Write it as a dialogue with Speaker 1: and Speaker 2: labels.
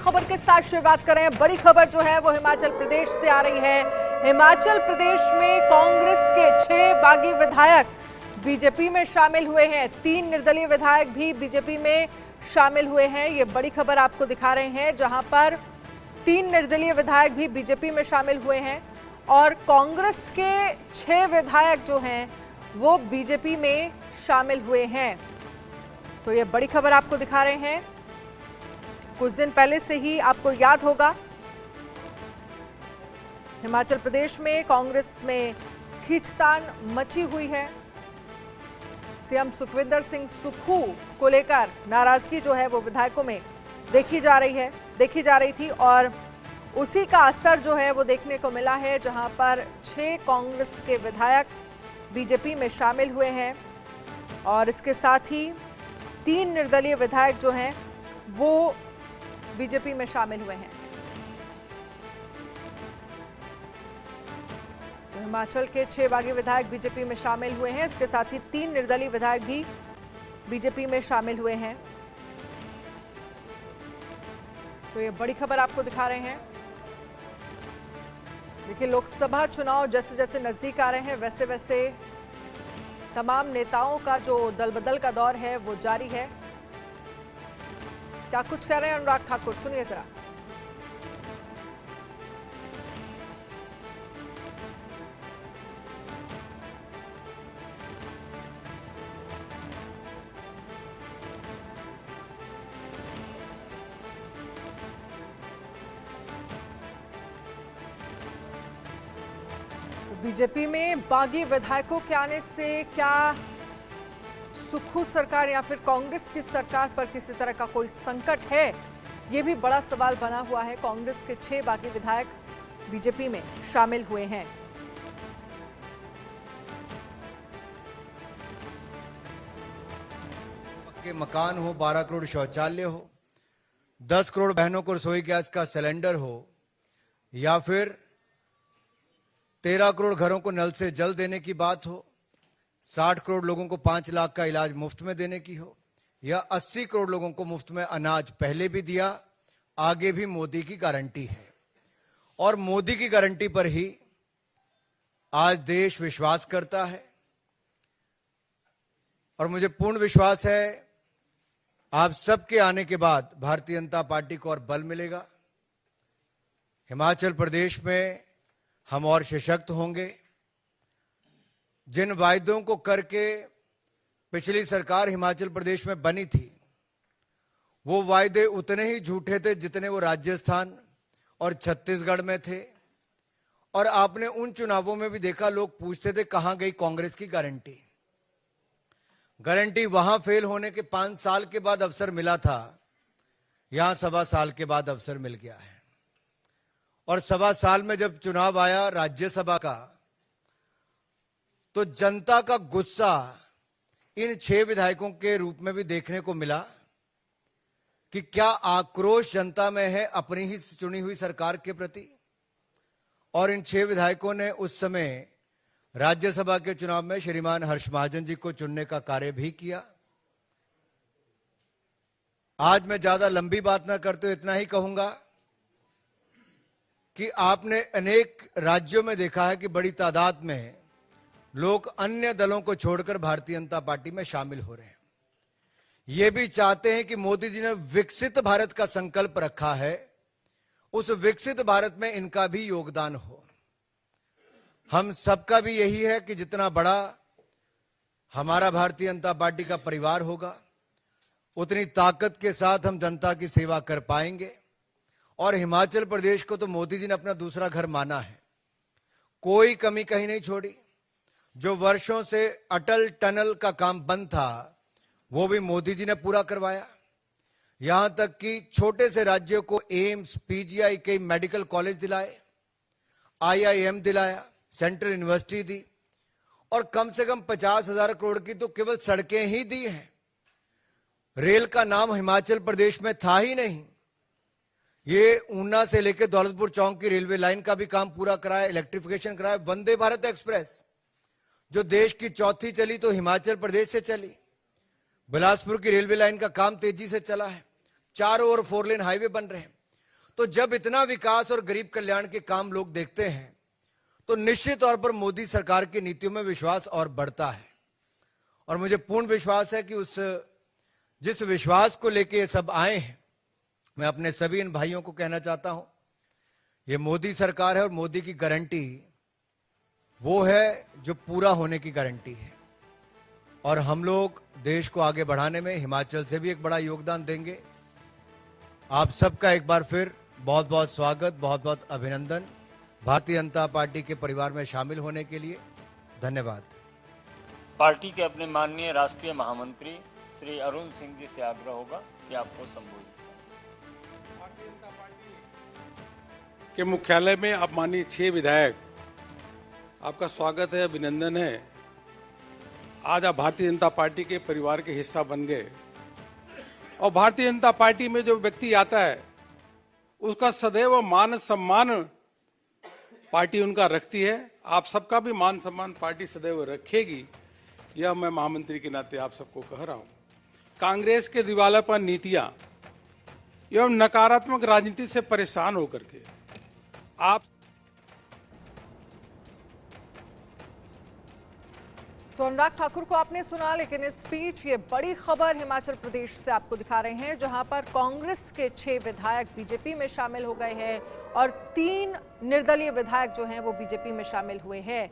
Speaker 1: खबर के साथ शुरुआत करें। बड़ी खबर जो है वो हिमाचल प्रदेश से आ रही है। हिमाचल प्रदेश में कांग्रेस के 6 बागी विधायक बीजेपी में शामिल हुए हैं। 3 निर्दलीय विधायक भी बीजेपी में शामिल हुए हैं। ये बड़ी खबर आपको दिखा रहे हैं, जहां पर 3 निर्दलीय विधायक भी बीजेपी में शामिल हुए हैं और कांग्रेस के 6 विधायक जो हैं वो बीजेपी में शामिल हुए हैं। तो ये बड़ी खबर आपको दिखा रहे हैं। कुछ दिन पहले से ही आपको याद होगा, हिमाचल प्रदेश में कांग्रेस में खींचतान मची हुई है। सीएम सुखविंदर सिंह सुक्खू को लेकर नाराजगी जो है वो विधायकों में देखी जा रही थी और उसी का असर जो है वो देखने को मिला है, जहां पर 6 कांग्रेस के विधायक बीजेपी में शामिल हुए हैं और इसके साथ ही 3 निर्दलीय विधायक जो हैं वो बीजेपी में शामिल हुए हैं। तो हिमाचल के 6 बागी विधायक बीजेपी में शामिल हुए हैं। इसके साथ ही 3 निर्दलीय विधायक भी बीजेपी में शामिल हुए हैं। तो ये बड़ी खबर आपको दिखा रहे हैं। देखिए, लोकसभा चुनाव जैसे जैसे नजदीक आ रहे हैं वैसे वैसे तमाम नेताओं का जो दल बदल का दौर है वो जारी है। क्या कुछ कह रहे हैं अनुराग ठाकुर, सुनिए जरा। बीजेपी में बागी विधायकों के आने से क्या सुक्खू सरकार या फिर कांग्रेस की सरकार पर किसी तरह का कोई संकट है? ये भी बड़ा सवाल बना हुआ है। कांग्रेस के 6 बागी विधायक बीजेपी में शामिल हुए हैं।
Speaker 2: पक्के मकान हो, 12 करोड़ शौचालय हो, 10 करोड़ बहनों को रसोई गैस का सिलेंडर हो, या फिर 13 करोड़ घरों को नल से जल देने की बात हो, 60 करोड़ लोगों को 5 लाख का इलाज मुफ्त में देने की हो, या 80 करोड़ लोगों को मुफ्त में अनाज पहले भी दिया, आगे भी मोदी की गारंटी है। और मोदी की गारंटी पर ही आज देश विश्वास करता है और मुझे पूर्ण विश्वास है आप सबके आने के बाद भारतीय जनता पार्टी को और बल मिलेगा। हिमाचल प्रदेश में हम और सशक्त होंगे। जिन वायदों को करके पिछली सरकार हिमाचल प्रदेश में बनी थी, वो वायदे उतने ही झूठे थे जितने वो राजस्थान और छत्तीसगढ़ में थे। और आपने उन चुनावों में भी देखा, लोग पूछते थे कहां गई कांग्रेस की गारंटी। गारंटी वहां फेल होने के 5 साल के बाद अवसर मिला था, यहां 1.25 साल के बाद अवसर मिल गया है। और 1.25 साल में जब चुनाव आया राज्यसभा का, तो जनता का गुस्सा इन 6 विधायकों के रूप में भी देखने को मिला कि क्या आक्रोश जनता में है अपनी ही चुनी हुई सरकार के प्रति। और इन 6 विधायकों ने उस समय राज्यसभा के चुनाव में श्रीमान हर्ष महाजन जी को चुनने का कार्य भी किया। आज मैं ज्यादा लंबी बात ना करते हुए इतना ही कहूंगा कि आपने अनेक राज्यों में देखा है कि बड़ी तादाद में लोग अन्य दलों को छोड़कर भारतीय जनता पार्टी में शामिल हो रहे हैं। ये भी चाहते हैं कि मोदी जी ने विकसित भारत का संकल्प रखा है, उस विकसित भारत में इनका भी योगदान हो। हम सबका भी यही है कि जितना बड़ा हमारा भारतीय जनता पार्टी का परिवार होगा, उतनी ताकत के साथ हम जनता की सेवा कर पाएंगे। और हिमाचल प्रदेश को तो मोदी जी ने अपना दूसरा घर माना है, कोई कमी कहीं नहीं छोड़ी। जो वर्षों से अटल टनल का काम बंद था वो भी मोदी जी ने पूरा करवाया। यहां तक कि छोटे से राज्यों को एम्स, पीजीआई, कई मेडिकल कॉलेज दिलाए, आईआईएम दिलाया, सेंट्रल यूनिवर्सिटी दी, और कम से कम 50,000 करोड़ की तो केवल सड़कें ही दी हैं। रेल का नाम हिमाचल प्रदेश में था ही नहीं। ये ऊना से लेकर दौलतपुर चौक की रेलवे लाइन का भी काम पूरा कराया, इलेक्ट्रिफिकेशन कराया। वंदे भारत एक्सप्रेस जो देश की चौथी चली तो हिमाचल प्रदेश से चली। बिलासपुर की रेलवे लाइन का काम तेजी से चला है। चारों ओर 4 लेन हाईवे बन रहे हैं। तो जब इतना विकास और गरीब कल्याण के काम लोग देखते हैं तो निश्चित तौर पर मोदी सरकार की नीतियों में विश्वास और बढ़ता है। और मुझे पूर्ण विश्वास है कि जिस विश्वास को लेके ये सब आए हैं, मैं अपने सभी इन भाइयों को कहना चाहता हूं, ये मोदी सरकार है और मोदी की गारंटी वो है जो पूरा होने की गारंटी है। और हम लोग देश को आगे बढ़ाने में हिमाचल से भी एक बड़ा योगदान देंगे। आप सबका एक बार फिर बहुत बहुत स्वागत, बहुत बहुत अभिनंदन भारतीय जनता पार्टी के परिवार में शामिल होने के लिए। धन्यवाद।
Speaker 3: पार्टी के अपने माननीय राष्ट्रीय महामंत्री श्री अरुण सिंह जी से आग्रह होगा कि आपको संबोधित करें।
Speaker 4: भारतीय जनता पार्टी के मुख्यालय में आप माननीय 6 विधायक, आपका स्वागत है, अभिनंदन है। आज आप भारतीय जनता पार्टी के परिवार के हिस्सा बन गए और भारतीय जनता पार्टी में जो व्यक्ति आता है उसका सदैव मान सम्मान पार्टी उनका रखती है। आप सबका भी मान सम्मान पार्टी सदैव रखेगी, यह मैं महामंत्री के नाते आप सबको कह रहा हूं। कांग्रेस के दिवालापन नीतियां एवं नकारात्मक राजनीति से परेशान होकर के आप
Speaker 1: तो अनुराग ठाकुर को आपने सुना, लेकिन इस बीच ये बड़ी खबर हिमाचल प्रदेश से आपको दिखा रहे हैं, जहां पर कांग्रेस के 6 विधायक बीजेपी में शामिल हो गए हैं और 3 निर्दलीय विधायक जो हैं वो बीजेपी में शामिल हुए हैं।